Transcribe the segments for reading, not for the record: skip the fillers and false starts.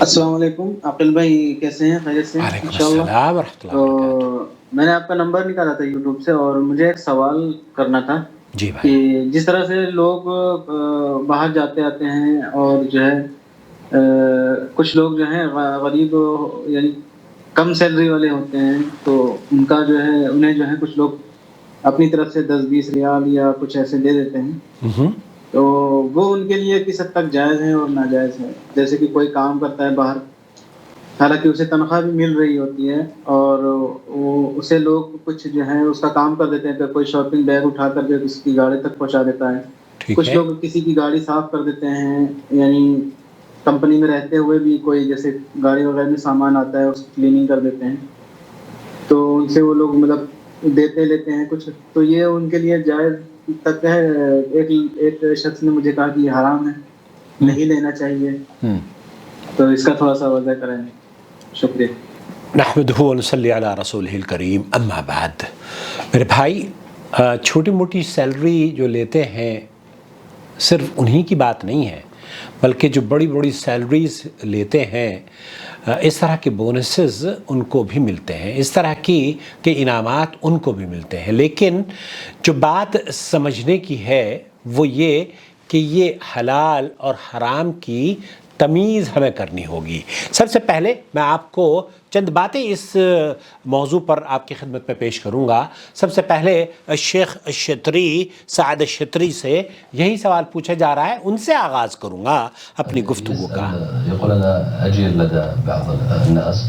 السلام علیکم عاقل بھائی، کیسے ہیں؟ خیریت سے ہیں وعلیکم انشاءاللہ؟ السلام ورحمۃ اللہ تو وبرکاتہ۔ میں نے آپ کا نمبر نکالا تھا یوٹیوب سے، اور مجھے ایک سوال کرنا تھا جی کہ بھائی۔ جس طرح سے لوگ باہر جاتے آتے ہیں، اور جو ہے کچھ لوگ جو ہیں غریب، یعنی کم سیلری والے ہوتے ہیں، تو ان کا جو ہے انہیں جو ہے کچھ لوگ اپنی طرف سے 10-20 ریال یا کچھ ایسے دے دیتے ہیں، تو وہ ان کے لیے کس حد تک جائز ہے اور ناجائز ہے؟ جیسے کہ کوئی کام کرتا ہے باہر، حالانکہ اسے تنخواہ بھی مل رہی ہوتی ہے، اور وہ اسے لوگ کچھ جو ہے اس کا کام کر دیتے ہیں، کہ کوئی شاپنگ بیگ اٹھا کر کے اس کی گاڑی تک پہنچا دیتا ہے، ٹھیک کچھ ہے۔ لوگ کسی کی گاڑی صاف کر دیتے ہیں، یعنی کمپنی میں رہتے ہوئے بھی کوئی جیسے گاڑی وغیرہ میں سامان آتا ہے اس کی کلیننگ کر دیتے ہیں، تو ان سے وہ لوگ مطلب دیتے لیتے ہیں کچھ، تو یہ ان کے لیے جائز تک ہے؟ ایک شخص نے مجھے کہا کہ یہ حرام ہے، نہیں لینا چاہیے، تو اس کا تھوڑا سا وضاح کریں، شکریہ۔ نحمدہ ونصلی علی رسولہ الکریم، اما بعد۔ میرے بھائی، چھوٹی موٹی سیلری جو لیتے ہیں صرف انہی کی بات نہیں ہے، بلکہ جو بڑی بڑی سیلریز لیتے ہیں اس طرح کے بونسز ان کو بھی ملتے ہیں، اس طرح کے انعامات ان کو بھی ملتے ہیں، لیکن جو بات سمجھنے کی ہے وہ یہ کہ یہ حلال اور حرام کی تمیز ہمیں کرنی ہوگی۔ سب سے پہلے میں آپ کو چند باتیں اس موضوع پر آپ کی خدمت میں پیش کروں گا۔ سب سے پہلے شیخ الشتری، سعد الشتری سے یہی سوال پوچھا جا رہا ہے، ان سے آغاز کروں گا اپنی گفتگو کا۔ يقول أنا أجير لدى بعض الناس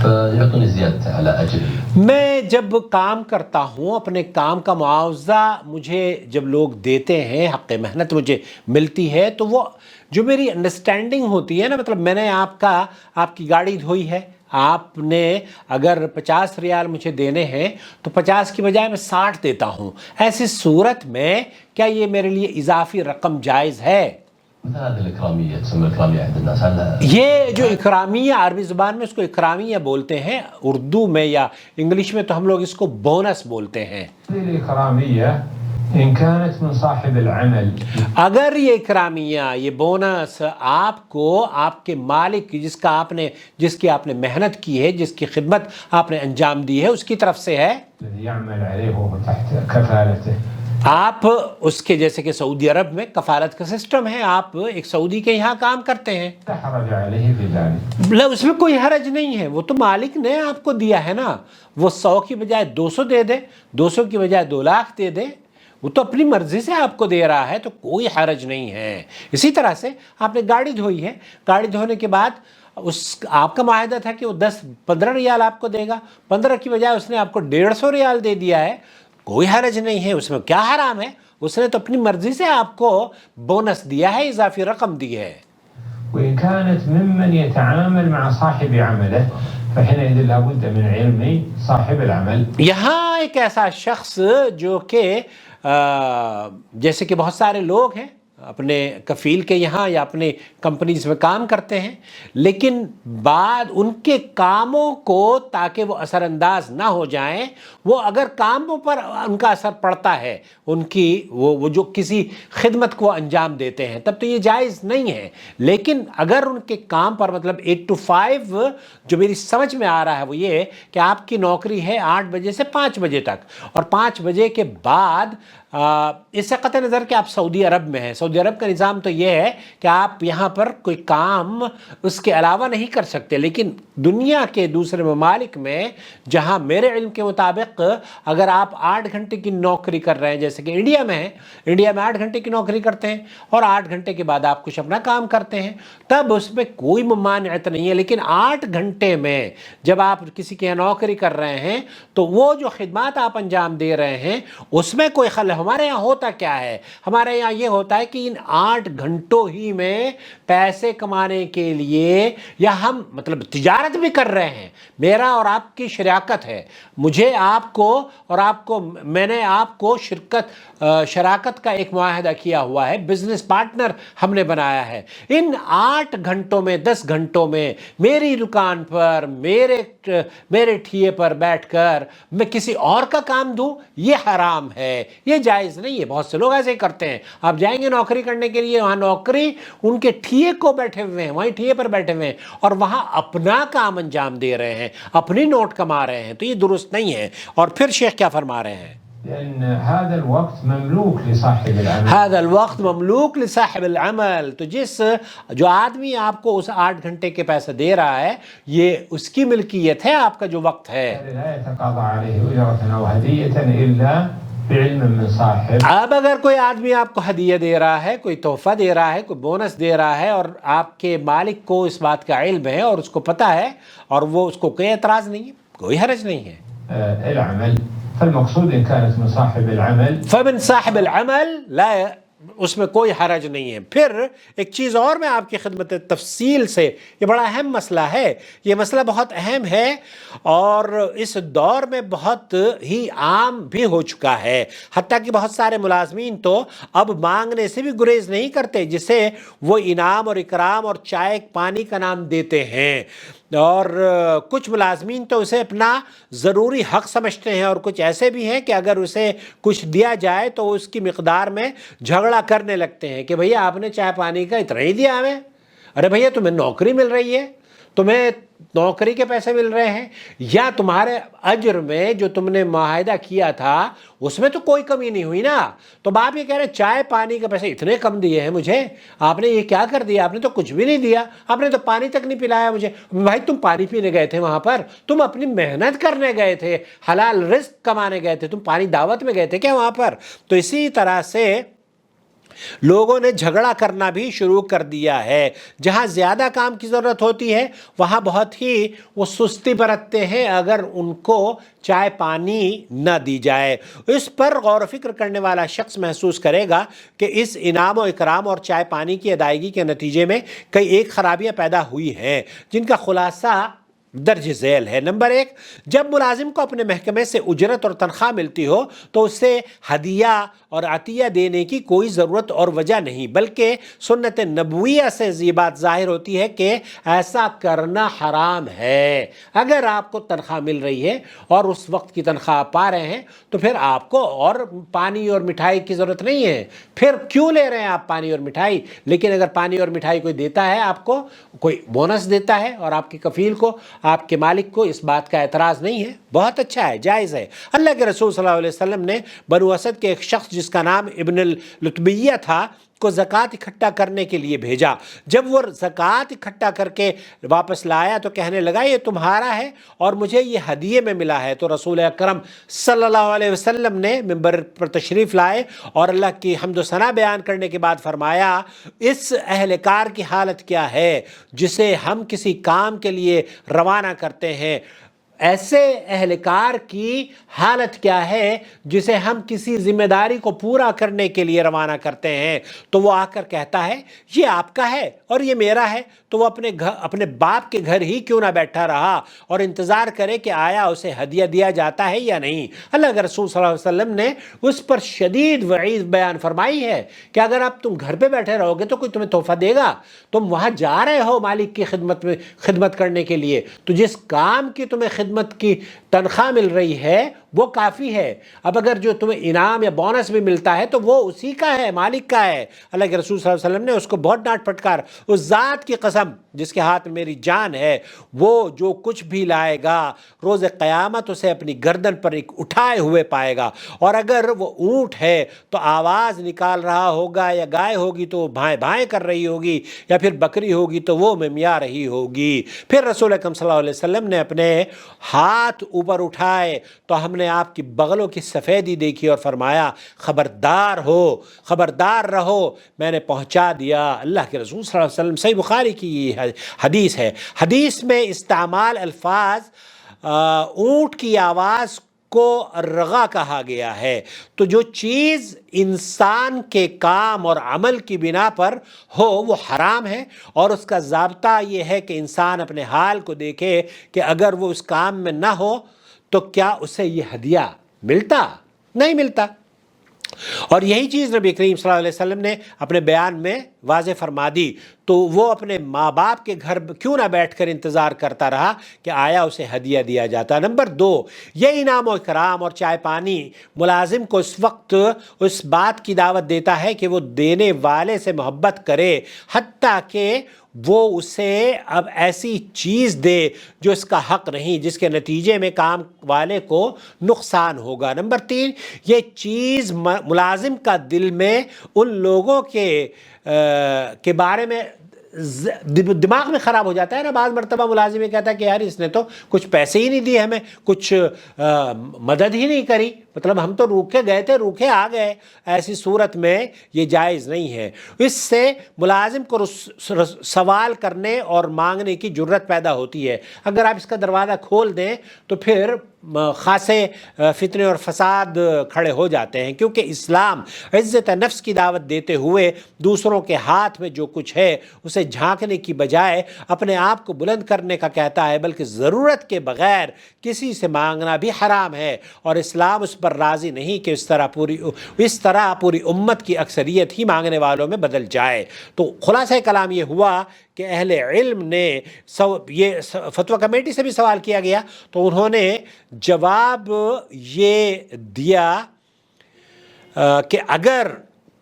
فيعطوني زيادة على أجري. میں جب کام کرتا ہوں، اپنے کام کا معاوضہ مجھے جب لوگ دیتے ہیں، حق محنت مجھے ملتی ہے، تو وہ جو میری انڈرسٹینڈنگ ہوتی ہے نا، مطلب میں نے آپ کی گاڑی دھوئی ہے، آپ نے اگر 50 ریال مجھے دینے ہیں تو 50 کی بجائے میں 60 دیتا ہوں، ایسی صورت میں کیا یہ میرے لیے اضافی رقم جائز ہے؟ هذه الإكرامية تسمى الإكرامية عند الناس هل یہ جو اکرامیہ، عربی زبان میں اس کو اکرامیہ بولتے ہیں، اردو میں یا انگلش میں تو ہم لوگ اس کو بونس بولتے ہیں۔ الإكرامية إن كانت من صاحب العمل، اگر یہ اکرامیہ، یہ بونس آپ کو آپ کے مالک جس کی آپ نے محنت کی ہے، جس کی خدمت آپ نے انجام دی ہے، اس کی طرف سے ہے، الذي يعمل عليه وهو تحت كفالته، آپ اس کے، جیسے کہ سعودی عرب میں کفالت کا سسٹم ہے، آپ ایک سعودی کے یہاں کام کرتے ہیں، لا حرج عليه في ذلك. اس میں کوئی حرج نہیں ہے، وہ تو مالک نے آپ کو دیا ہے نا، وہ 100 کی بجائے 200 دے دے، 200 کی بجائے 2 لاکھ دے دے، وہ تو اپنی مرضی سے آپ کو دے رہا ہے، تو کوئی حرج نہیں ہے۔ اسی طرح سے آپ نے گاڑی دھوئی ہے، گاڑی دھونے کے بعد آپ کا معاہدہ تھا کہ وہ 15 ریال آپ کو دے گا، 15 کی بجائے اس نے آپ کو 150 ریال دے دیا ہے، کوئی حرج نہیں ہے، اس میں کیا حرام ہے؟ اس نے تو اپنی مرضی سے آپ کو بونس دیا ہے، اضافی رقم دی ہے۔ وإن كانت ممن يتعامل مع صاحب عمله فحينئذ لا بد من علم صاحب العمل. یہاں ایک ایسا شخص جو کہ جیسے کہ بہت سارے لوگ ہیں اپنے کفیل کے یہاں یا اپنے کمپنیز میں کام کرتے ہیں، لیکن بعد ان کے کاموں کو تاکہ وہ اثر انداز نہ ہو جائیں، وہ اگر کاموں پر ان کا اثر پڑتا ہے، ان کی وہ جو کسی خدمت کو انجام دیتے ہیں، تب تو یہ جائز نہیں ہے، لیکن اگر ان کے کام پر مطلب 8 to 5 جو میری سمجھ میں آ رہا ہے وہ یہ کہ آپ کی نوکری ہے 8 بجے سے 5 بجے تک، اور 5 بجے کے بعد اس سے قطع نظر کہ آپ سعودی عرب میں ہیں، سعودی عرب کا نظام تو یہ ہے کہ آپ یہاں پر کوئی کام اس کے علاوہ نہیں کر سکتے، لیکن دنیا کے دوسرے ممالک میں جہاں میرے علم کے مطابق اگر آپ 8 گھنٹے کی نوکری کر رہے ہیں، جیسے کہ انڈیا میں ہے، انڈیا میں 8 گھنٹے کی نوکری کرتے ہیں اور 8 گھنٹے کے بعد آپ کچھ اپنا کام کرتے ہیں، تب اس میں کوئی ممانعت نہیں ہے، لیکن 8 گھنٹے میں جب آپ کسی کے یہاں نوکری کر رہے ہیں تو وہ جو خدمات آپ انجام دے رہے ہیں اس میں کوئی خلل۔ ہمارے یہاں ہوتا کیا ہے؟ ہمارے یہاں یہ ہوتا ہے کہ ان 8 گھنٹوں ہی میں پیسے کمانے کے لیے، یا ہم مطلب تجارت بھی کر رہے ہیں، میرا اور آپ کی شراکت ہے، مجھے آپ کو اور آپ کو، میں نے آپ کو شراکت کا ایک معاہدہ کیا ہوا ہے، بزنس پارٹنر ہم نے بنایا ہے، ان 8 گھنٹوں میں 10 گھنٹوں میں میری دکان پر میرے ٹھیے پر بیٹھ کر میں کسی اور کا کام دوں، یہ حرام ہے، یہ جائز نہیں ہے. بہت سے لوگ ایسے ہی کرتے ہیں. آپ جائیں گے نوکری کرنے کے لیے, وہاں نوکری ان کے ٹھیے کو بیٹھے ہوئے ہیں, وہیں ٹھیے پر بیٹھے ہوئے ہیں, اور وہاں اپنا کام انجام دے رہے ہیں, اپنی نوٹ کما رہے ہیں, تو یہ درست نہیں ہے. اور پھر شیخ کیا فرما رہے ہیں؟ لأن هذا الوقت مملوك لصاحب العمل. هذا الوقت مملوک لصاحب العمل. تو جو آدمی آپ کو اس 8 گھنٹے کے پیسے دے رہا ہے, یہ اس کی ملکیت ہے, آپ کا جو وقت ہے. لا يتقاضى عليه أجرة أو هدية إلا بعلم من صاحب. اب اگر کوئی آدمی آپ کو ہدیہ دے رہا ہے, کوئی تحفہ دے رہا ہے, کوئی بونس دے رہا ہے, اور آپ کے مالک کو اس بات کا علم ہے اور اس کو پتہ ہے, اور وہ اس کو کوئی اعتراض نہیں ہے, کوئی حرج نہیں ہے. العمل فالمقصود إن كانت من صاحب العمل فمن صاحب العمل لا, اس میں کوئی حرج نہیں ہے. پھر ایک چیز اور میں آپ کی خدمت تفصیل سے, یہ بڑا اہم مسئلہ ہے, یہ مسئلہ بہت اہم ہے اور اس دور میں بہت ہی عام بھی ہو چکا ہے. حتیٰ کہ بہت سارے ملازمین تو اب مانگنے سے بھی گریز نہیں کرتے, جسے وہ انعام اور اکرام اور چائے پانی کا نام دیتے ہیں. اور کچھ ملازمین تو اسے اپنا ضروری حق سمجھتے ہیں, اور کچھ ایسے بھی ہیں کہ اگر اسے کچھ دیا جائے تو اس کی مقدار میں جھگڑا کرنے لگتے ہیں کہ بھیا آپ نے چائے پانی کا اتنا ہی دیا ہمیں. ارے بھیا تمہیں نوکری مل رہی ہے, تمہیں نوکری کے پیسے مل رہے ہیں, یا تمہارے اجر میں جو تم نے معاہدہ کیا تھا اس میں تو کوئی کمی نہیں ہوئی نا. تو باپ یہ کہہ رہے چائے پانی کے پیسے اتنے کم دیے ہیں مجھے, آپ نے یہ کیا کر دیا, آپ نے تو کچھ بھی نہیں دیا, آپ نے تو پانی تک نہیں پلایا مجھے. بھائی تم پانی پینے گئے تھے وہاں پر, تم اپنی محنت کرنے گئے تھے, حلال رزق کمانے گئے تھے, تم پانی دعوت میں گئے تھے کیا وہاں پر؟ تو اسی طرح سے لوگوں نے جھگڑا کرنا بھی شروع کر دیا ہے. جہاں زیادہ کام کی ضرورت ہوتی ہے وہاں بہت ہی وہ سستی برتتے ہیں اگر ان کو چائے پانی نہ دی جائے. اس پر غور و فکر کرنے والا شخص محسوس کرے گا کہ اس انعام و اکرام اور چائے پانی کی ادائیگی کے نتیجے میں کئی ایک خرابیاں پیدا ہوئی ہیں, جن کا خلاصہ درج ذیل ہے. نمبر 1, جب ملازم کو اپنے محکمے سے اجرت اور تنخواہ ملتی ہو تو اسے ہدیہ اور عطیہ دینے کی کوئی ضرورت اور وجہ نہیں, بلکہ سنت نبویہ سے یہ بات ظاہر ہوتی ہے کہ ایسا کرنا حرام ہے. اگر آپ کو تنخواہ مل رہی ہے اور اس وقت کی تنخواہ پا رہے ہیں تو پھر آپ کو اور پانی اور مٹھائی کی ضرورت نہیں ہے. پھر کیوں لے رہے ہیں آپ پانی اور مٹھائی؟ لیکن اگر پانی اور مٹھائی کوئی دیتا ہے, آپ کو کوئی بونس دیتا ہے اور آپ کے کفیل کو, آپ کے مالک کو اس بات کا اعتراض نہیں ہے, بہت اچھا ہے, جائز ہے. اللہ کے رسول صلی اللہ علیہ وسلم نے بنو اسد کے ایک شخص جس کا نام ابن اللتبیہ تھا کو زکوٰۃ اکٹھا کرنے کے لیے بھیجا. جب وہ زکوٰۃ اکٹھا کر کے واپس لایا تو کہنے لگا یہ تمہارا ہے اور مجھے یہ ہدیے میں ملا ہے. تو رسول اکرم صلی اللہ علیہ وسلم نے منبر پر تشریف لائے اور اللہ کی حمد و ثنا بیان کرنے کے بعد فرمایا, اس اہلکار کی حالت کیا ہے جسے ہم کسی کام کے لیے روانہ کرتے ہیں, ایسے اہلکار کی حالت کیا ہے جسے ہم کسی ذمہ داری کو پورا کرنے کے لیے روانہ کرتے ہیں. تو وہ آ کر کہتا ہے یہ آپ کا ہے اور یہ میرا ہے, تو وہ اپنے باپ کے گھر ہی کیوں نہ بیٹھا رہا اور انتظار کرے کہ آیا اسے ہدیہ دیا جاتا ہے یا نہیں. اللہ کے رسول صلی اللہ علیہ وسلم نے اس پر شدید وعید بیان فرمائی ہے کہ اگر آپ تم گھر پہ بیٹھے رہو گے تو کوئی تمہیں تحفہ دے گا؟ تم وہاں جا رہے ہو مالک کی خدمت کرنے کے لیے, تو جس کام کی تمہیں خدمت کی تنخواہ مل رہی ہے وہ کافی ہے. اب اگر جو تمہیں انعام یا بونس بھی ملتا ہے تو وہ اسی کا ہے, مالک کا ہے. اللہ کے رسول صلی اللہ علیہ وسلم نے اس کو بہت ڈانٹ پھٹکار, اس ذات کی قسم جس کے ہاتھ میں میری جان ہے, وہ جو کچھ بھی لائے گا روز قیامت اسے اپنی گردن پر ایک اٹھائے ہوئے پائے گا. اور اگر وہ اونٹ ہے تو آواز نکال رہا ہوگا, یا گائے ہوگی تو وہ بھائیں بھائیں کر رہی ہوگی, یا پھر بکری ہوگی تو وہ ممیا رہی ہوگی. پھر رسول اکرم صلی اللہ علیہ وسلم نے اپنے ہاتھ اوپر اٹھائے تو ہم نے آپ کی بغلوں کی سفیدی دیکھی اور فرمایا خبردار ہو, خبردار رہو, میں نے پہنچا دیا. اللہ کے رسول صلی اللہ علیہ وسلم, صحیح بخاری کی یہ حدیث ہے. حدیث میں استعمال الفاظ اونٹ کی آواز کو رغا کہا گیا ہے. تو جو چیز انسان کے کام اور عمل کی بنا پر ہو وہ حرام ہے, اور اس کا ضابطہ یہ ہے کہ انسان اپنے حال کو دیکھے کہ اگر وہ اس کام میں نہ ہو تو کیا اسے یہ ہدیہ ملتا؟ نہیں ملتا. اور یہی چیز نبی کریم صلی اللہ علیہ وسلم نے اپنے بیان میں واضح فرما دی تو وہ اپنے ماں باپ کے گھر کیوں نہ بیٹھ کر انتظار کرتا رہا کہ آیا اسے ہدیہ دیا جاتا۔ نمبر 2، یہ انعام و اکرام اور چائے پانی ملازم کو اس وقت اس بات کی دعوت دیتا ہے کہ وہ دینے والے سے محبت کرے، حتیٰ کہ وہ اسے اب ایسی چیز دے جو اس کا حق نہیں، جس کے نتیجے میں کام والے کو نقصان ہوگا۔ نمبر 3، یہ چیز ملازم کا دل میں ان لوگوں کے بارے میں دماغ میں خراب ہو جاتا ہے نا۔ بعض مرتبہ ملازم یہ کہتا ہے کہ یار اس نے تو کچھ پیسے ہی نہیں دیے ہمیں، کچھ مدد ہی نہیں کری، مطلب ہم تو روکے گئے تھے روکے آ گئے۔ ایسی صورت میں یہ جائز نہیں ہے۔ اس سے ملازم کو سوال کرنے اور مانگنے کی جرت پیدا ہوتی ہے۔ اگر آپ اس کا دروازہ کھول دیں تو پھر خاصے فتنے اور فساد کھڑے ہو جاتے ہیں، کیونکہ اسلام عزت نفس کی دعوت دیتے ہوئے دوسروں کے ہاتھ میں جو کچھ ہے اسے جھانکنے کی بجائے اپنے آپ کو بلند کرنے کا کہتا ہے، بلکہ ضرورت کے بغیر کسی سے مانگنا بھی حرام ہے، اور اسلام اس پر راضی نہیں کہ اس طرح پوری امت کی اکثریت ہی مانگنے والوں میں بدل جائے۔ تو خلاصہ کلام یہ ہوا کہ اہل علم نے یہ فتویٰ کمیٹی سے بھی سوال کیا گیا تو انہوں نے جواب یہ دیا کہ اگر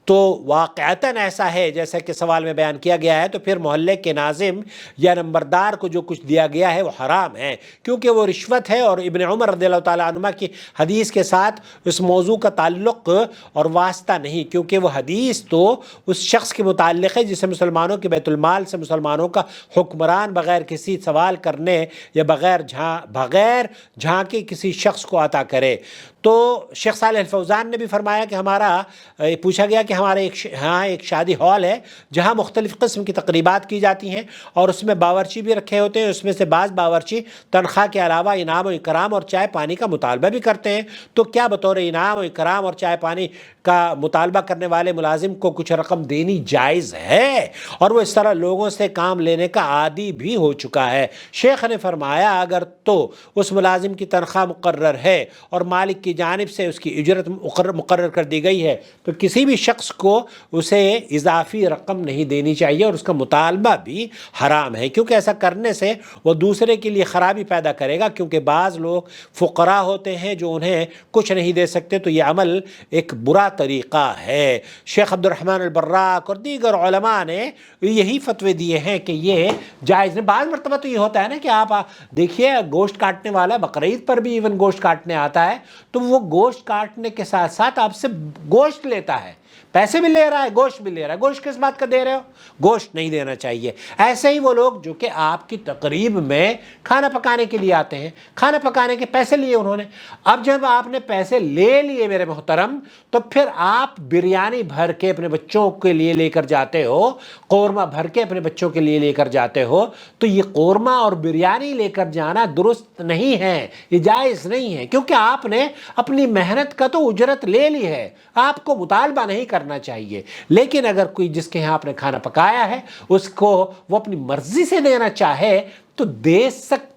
تو واقعتاً ایسا ہے جیسا کہ سوال میں بیان کیا گیا ہے تو پھر محلے کے ناظم یا نمبردار کو جو کچھ دیا گیا ہے وہ حرام ہے، کیونکہ وہ رشوت ہے، اور ابن عمر رضی اللہ تعالیٰ عنہ کی حدیث کے ساتھ اس موضوع کا تعلق اور واسطہ نہیں، کیونکہ وہ حدیث تو اس شخص کے متعلق ہے جسے مسلمانوں کے بیت المال سے مسلمانوں کا حکمران بغیر کسی سوال کرنے یا بغیر جھانکے کسی شخص کو عطا کرے۔ تو شیخ صالح الفوزان نے بھی فرمایا کہ پوچھا گیا کہ ہمارے ہاں ایک شادی ہال ہے جہاں مختلف قسم کی تقریبات کی جاتی ہیں اور اس میں باورچی بھی رکھے ہوتے ہیں، اس میں سے بعض باورچی تنخواہ کے علاوہ انعام و اکرام اور چائے پانی کا مطالبہ بھی کرتے ہیں، تو کیا بطور انعام و اکرام اور چائے پانی کا مطالبہ کرنے والے ملازم کو کچھ رقم دینی جائز ہے؟ اور وہ اس طرح لوگوں سے کام لینے کا عادی بھی ہو چکا ہے۔ شیخ نے فرمایا اگر تو اس ملازم کی تنخواہ مقرر ہے اور مالک کی جانب سے اس کی اجرت مقرر کر دی گئی ہے تو کسی بھی شخص کو اسے اضافی رقم نہیں دینی چاہیے، اور اس کا مطالبہ بھی حرام ہے، کیونکہ ایسا کرنے سے وہ دوسرے کے لیے خرابی پیدا کرے گا، کیونکہ بعض لوگ فقراء ہوتے ہیں جو انہیں کچھ نہیں دے سکتے، تو یہ عمل ایک برا طریقہ ہے۔ شیخ عبد الرحمن البراق اور دیگر علماء نے یہی فتوے دیے ہیں کہ یہ جائز نہیں۔ بعض مرتبہ تو یہ ہوتا ہے نا کہ آپ دیکھیے گوشت کاٹنے والا بقرعید پر بھی ایون گوشت کاٹنے آتا ہے، تو وہ گوشت کاٹنے کے ساتھ ساتھ آپ سے گوشت لیتا ہے، پیسے بھی لے رہا ہے گوشت بھی لے رہا ہے۔ گوشت کس بات کا دے رہے ہو؟ گوشت نہیں دینا چاہیے۔ ایسے ہی وہ لوگ جو کہ آپ کی تقریب میں کھانا پکانے کے لیے آتے ہیں، کھانا پکانے کے پیسے لیے انہوں نے، اب جب آپ نے پیسے لے لیے میرے محترم تو پھر آپ بریانی بھر کے اپنے بچوں کے لیے لے کر جاتے ہو، قورمہ بھر کے اپنے بچوں کے لیے لے کر جاتے ہو، تو یہ قورمہ اور بریانی لے کر جانا درست نہیں ہے، یہ جائز نہیں ہے، کیونکہ آپ نے اپنی محنت کا تو اجرت لے لی ہے، آپ کو مطالبہ نہیں کرنا چاہیے۔ لیکن اگر کوئی جس کے یہاں آپ نے کھانا پکایا ہے اس کو وہ اپنی مرضی سے دینا چاہے تو دے سکتا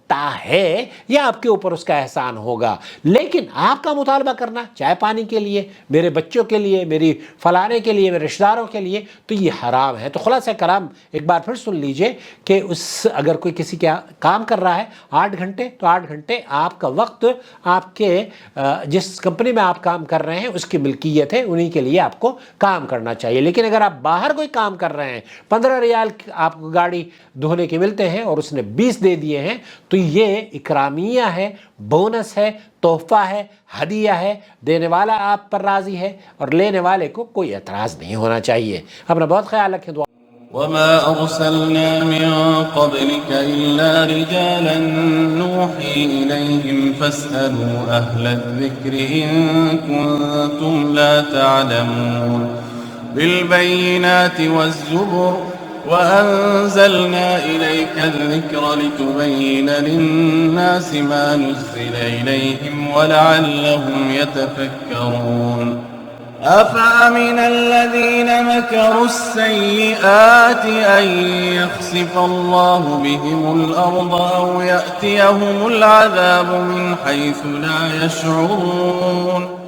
ہے، یا آپ کے اوپر اس کا احسان ہوگا، لیکن آپ کا مطالبہ کرنا چائے پانی کے لیے، میرے بچوں کے لیے، میری فلانے کے لیے، میرے رشتہ داروں کے لیے، تو یہ حرام ہے۔ تو خلاصہ کلام ایک بار پھر سن لیجئے کہ اگر کوئی کسی کا کام کر رہا ہے 8 گھنٹے تو 8 گھنٹے آپ کا وقت آپ کے جس کمپنی میں آپ کام کر رہے ہیں اس کی ملکیت ہے، انہی کے لیے آپ کو کام کرنا چاہیے۔ لیکن اگر آپ باہر کوئی کام کر رہے ہیں، 15 ریال آپ کو گاڑی دھونے کے ملتے ہیں اور اس نے 20 دے دیے ہیں، تو یہ اکرامیہ ہے، بونس ہے، تحفہ ہے، ہدیہ ہے، دینے والا آپ پر راضی ہے اور لینے والے کو کوئی اعتراض نہیں ہونا چاہیے۔ اپنا بہت خیال رکھیں، دعا وما أرسلنا من قبلك إلا رجالا نوحي إليهم فاسألوا أهل الذكر إن كنتم لا تعلمون بالبينات والزبر وأنزلنا إليك الذكر لتبين للناس ما نزل إليهم ولعلهم يتفكرون أفأمن الذين مكروا السيئات أن يخسف الله بهم الأرض أو يأتيهم العذاب من حيث لا يشعرون